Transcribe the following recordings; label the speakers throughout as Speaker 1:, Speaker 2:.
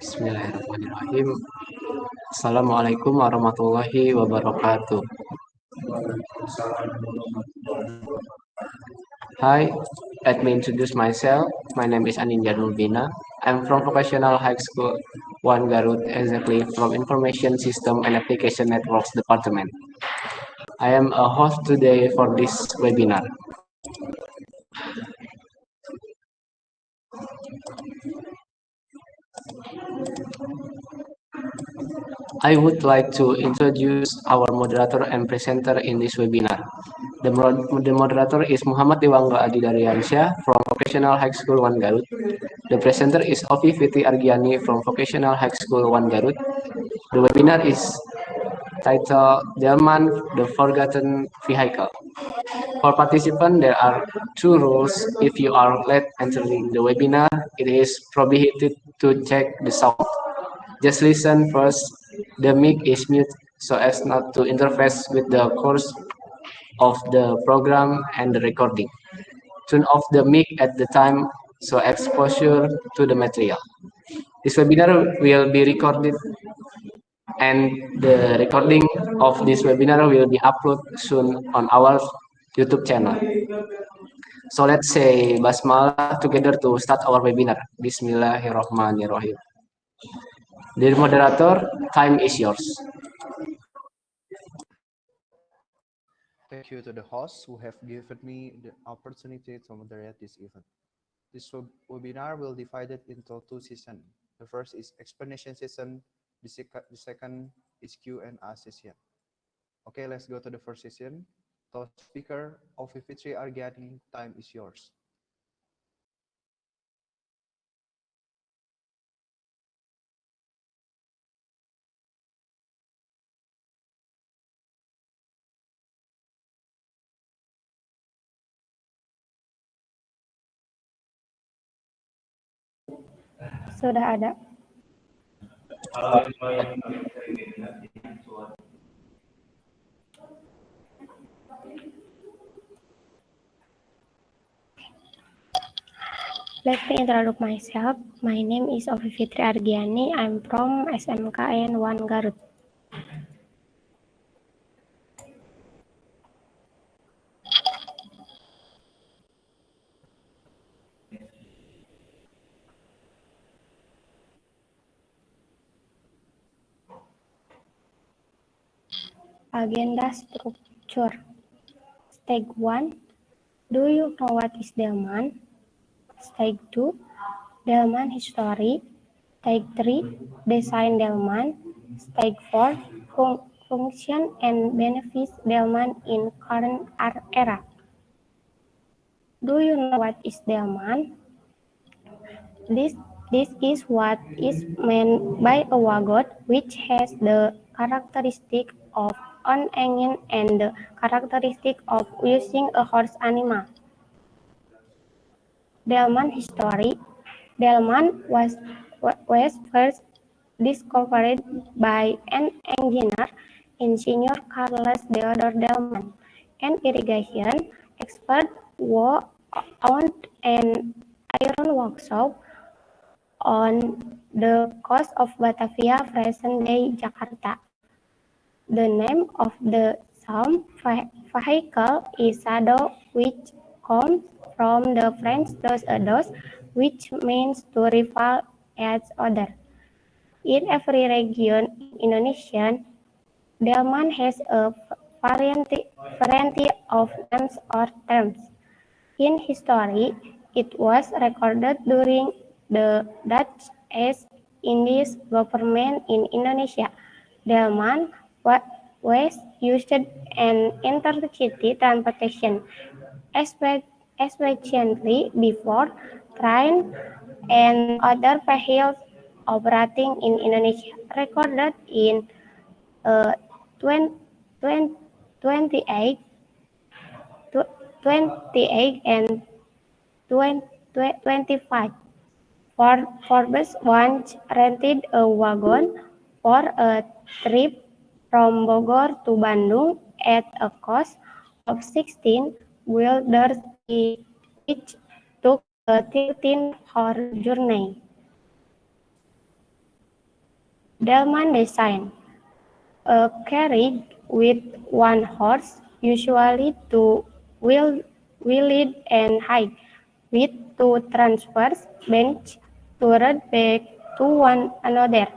Speaker 1: Bismillahirrahmanirrahim. Assalamualaikum warahmatullahi wabarakatuh. Hi, let me introduce myself. My name is Anindya Mubina. I'm from Vocational High School 1 GARUT, exactly from Information System and Application Networks Department. I am a host today for this webinar. I would like to introduce our moderator and presenter in this webinar. The moderator is Muhammad Dewangga Adidaryansyah from Vocational High School 1 GARUT. The presenter is Fitri Argiyani from Vocational High School 1 GARUT. The webinar is titled Delman, the Forggotten Vehicle. For participants, there are two rules. If you are late entering the webinar, it is prohibited to check the sound. Just listen first. The mic is mute so as not to interfere with the course of the program and the recording. Turn off the mic at the time so exposure to the material. This webinar will be recorded and the recording of this webinar will be uploaded soon on our YouTube channel. So let's say basmalah together to start our webinar. Bismillahirrahmanirrahim. Dear moderator, time is yours.
Speaker 2: Thank you to the hosts who have given me the opportunity to moderate this event. This webinar will be divided into two sessions. The first is explanation session. The second is Q&A session. Okay, let's go to the first session. To speaker of Fitri Argiyani, time is yours.
Speaker 3: Sudah ada. Let me introduce myself. My name is Fitri Argiyani. I'm from SMKN 1 GARUT. Agenda structure. Stage 1. Do you know what is Delman? Stage 2. Delman history. Stage 3. Design Delman. Stage 4. Function and benefits Delman in current era. Do you know what is Delman? This is what is meant by a wagon which has the characteristic of an engine and the characteristic of using a horse animal. Delman history. Delman was first discovered by an engineer, Engineer Carlos Theodor Delman, an irrigation expert who owned an iron workshop on the coast of Batavia, present-day Jakarta. The name of the same vehicle is saddle, which comes from the French dos a dos, which means to rival each other. In every region in Indonesia, Delman has a variety of names or terms. In history, it was recorded during the Dutch East Indies government in Indonesia. Delman was used in intercity transportation, especially before train and other vehicles operating in Indonesia. Recorded in 28 and 25. Forbes once rented a wagon for a trip from Bogor to Bandung at a cost of 16 guilders which took a 13-hour journey. Delman design a carriage with one horse, usually two wheeled and high, with two transverse benches to ride back to one another.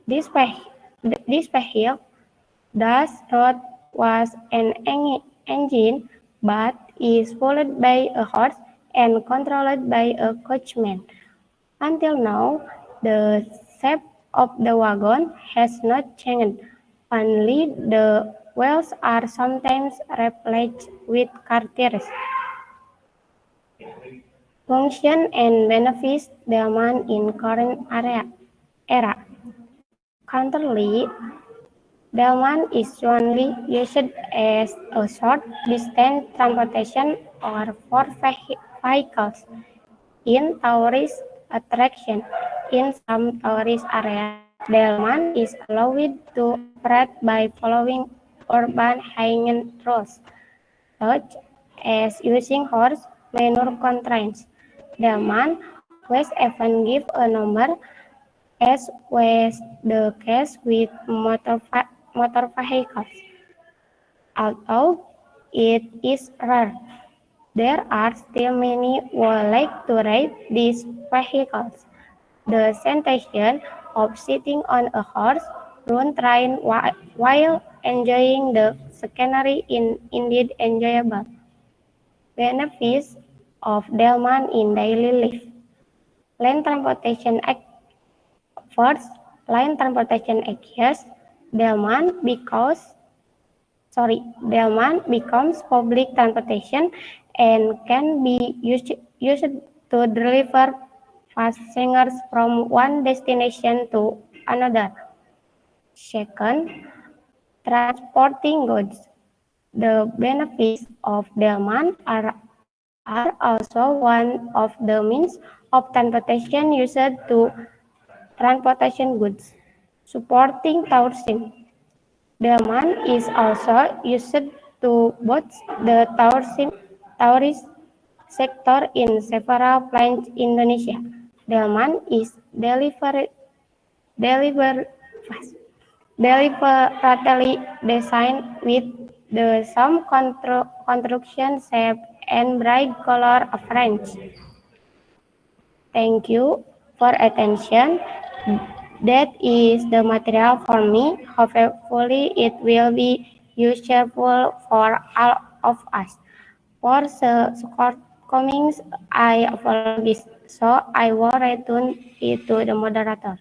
Speaker 3: This vehicle does not was an engine, but is pulled by a horse and controlled by a coachman. Until now, the shape of the wagon has not changed, only the wheels are sometimes replaced with carriages. Function and benefits Delman in current era. Currently, Delman is only used as a short distance transportation or for vehicles in tourist attraction. In some tourist areas, Delman is allowed to operate by following urban hygiene rules, such as using horse manure constraints. Delman was even give a number, as was the case with motor vehicles. Although it is rare, there are still many who like to ride these vehicles. The sensation of sitting on a horse-drawn train while enjoying the scenery is indeed enjoyable. Benefits of Delman in daily life. Land transportation first, land transportation excess. Delman because Delman becomes public transportation and can be used to deliver passengers from one destination to another. Second, transporting goods. The benefits of Delman are also one of the means of transportation used to transportation goods. Supporting tourism. Delman is also used to boost the tourist sector in several places in Indonesia. Delman is deliberately designed with the some construction shape and bright color range. Thank you for attention. That is the material for me. Hopefully it will be useful for all of us. For the shortcomings, I apologize. So I will return it to the moderator.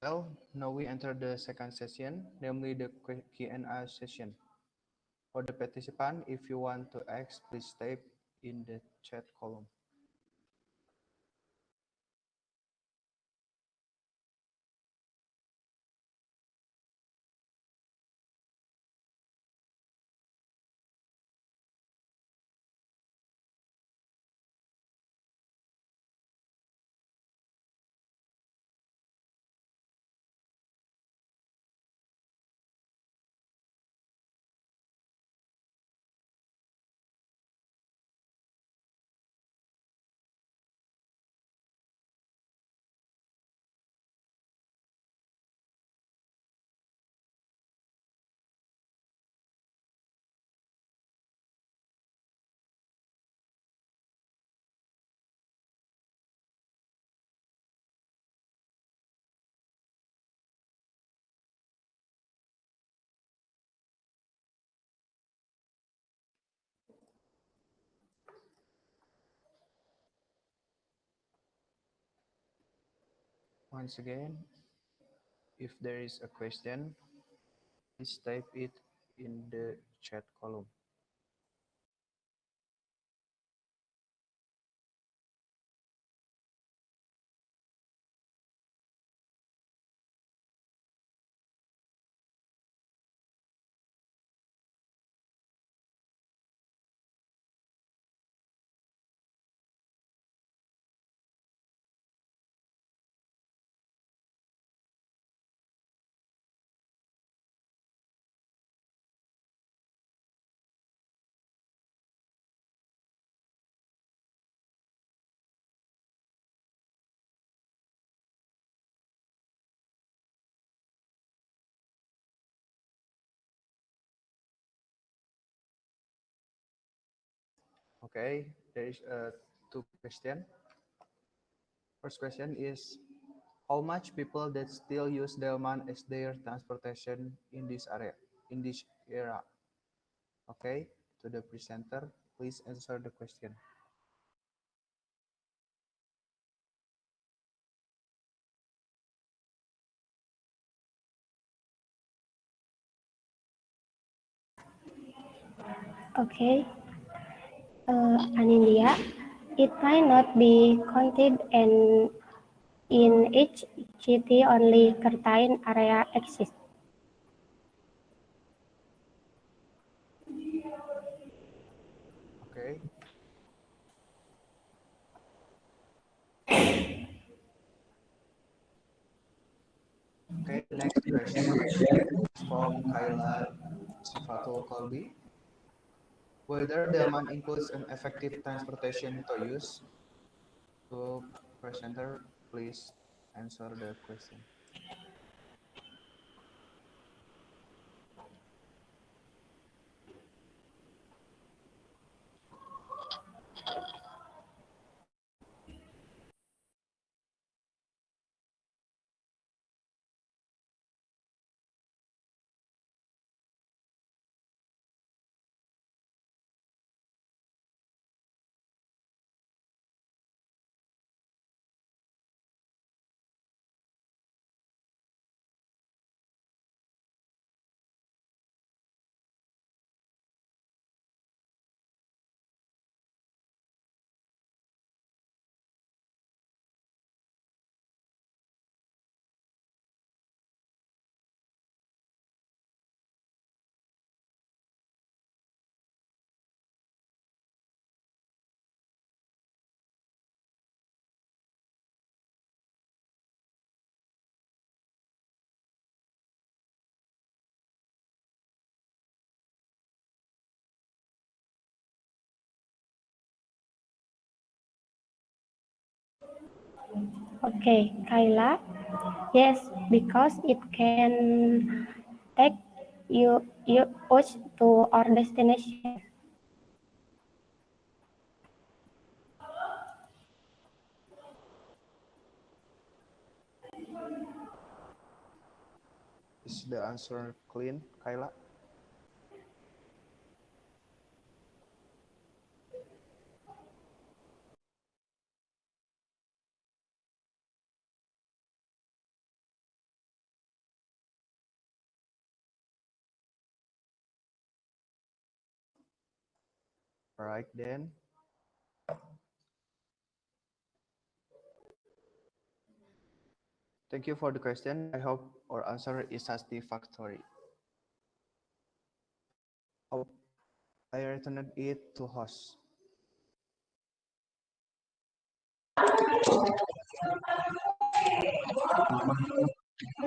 Speaker 2: Well, now we enter the second session, namely the Q&A session. For the participant, if you want to ask, please type in the chat column. Once again, If there is a question, please type it in the chat column. Okay, there is two questions. First question is, how much people that still use Delman as their transportation in this area, in this era? Okay, to the presenter, please answer the question.
Speaker 3: Okay, Anindya, it might not be counted and in each city only certain area exists.
Speaker 2: Okay. Okay, the next question is from Kayla Sifatul Kolbi. Whether Delman includes an effective transportation to use? To presenter, please answer the question.
Speaker 3: Okay, Kayla. Yes, because it can take you us to our destination.
Speaker 2: Is the answer clean, Kayla? All right, then. Thank you for the question. I hope our answer is satisfactory. Oh, I returned it to host.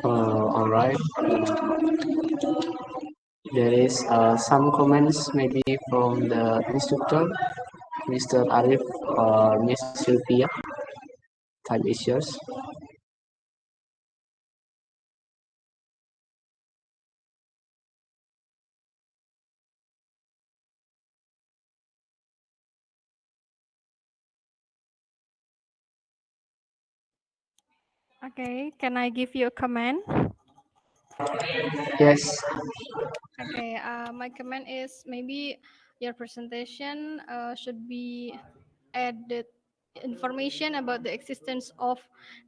Speaker 1: All right. There is some comments maybe from the instructor, Mr. Arief or Miss Sylvia. Time is yours.
Speaker 4: Okay, can I give you a comment?
Speaker 1: Yes.
Speaker 4: Okay, my comment is maybe your presentation should be added information about the existence of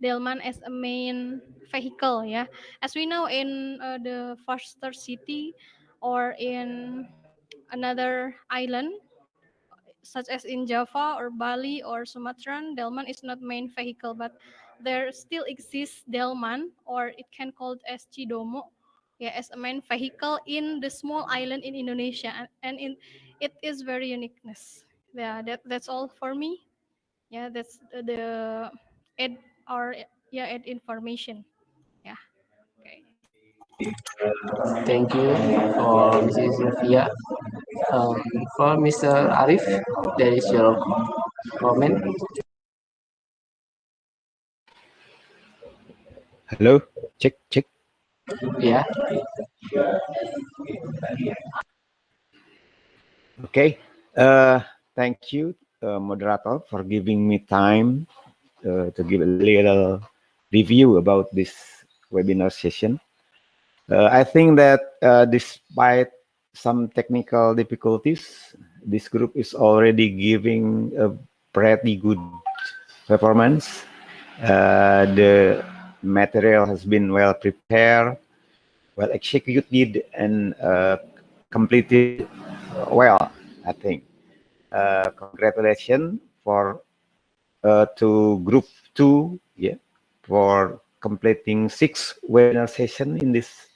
Speaker 4: Delman as a main vehicle. Yeah, as we know in the foster city or in another island such as in Java or Bali or Sumatran, Delman is not main vehicle, but there still exists Delman, or it can called as Cidomo, yeah, as a main vehicle in the small island in Indonesia, and it is very uniqueness. Yeah, that's all for me. Yeah, that's the add or yeah add information. Yeah. Okay.
Speaker 1: Thank you for Mrs. Sylvia. Um, for Mr. Arif, there is your comment.
Speaker 5: Hello, check, check.
Speaker 1: Yeah.
Speaker 5: Okay. Thank you, moderator, for giving me time to give a little review about this webinar session. I think that despite some technical difficulties, this group is already giving a pretty good performance. The material has been well prepared, well executed, and completed well, I think. Congratulations for to group 2, yeah, for completing 6 webinar session in this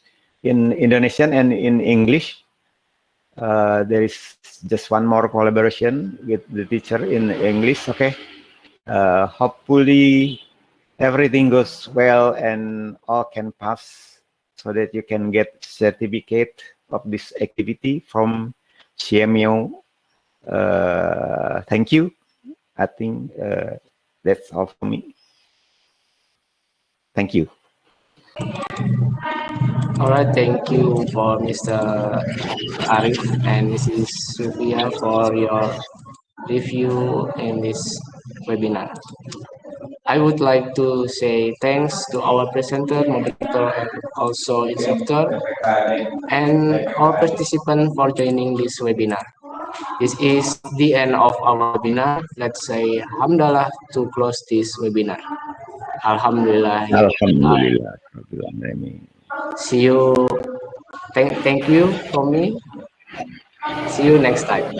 Speaker 5: in Indonesian and in English. There is just one more collaboration with the teacher in English. Okay, hopefully everything goes well and all can pass, so that you can get certificate of this activity from CMU. Thank you. I think that's all for me. Thank you.
Speaker 1: All right. Thank you for Mr. Arif and Mrs. Sylvia for your review in this webinar. I would like to say thanks to our presenter, moderator, and also instructor, and all participants for joining this webinar. This is the end of our webinar. Let's say Alhamdulillah to close this webinar. Alhamdulillah.
Speaker 5: Alhamdulillah.
Speaker 1: See you. Thank you for me. See you next time.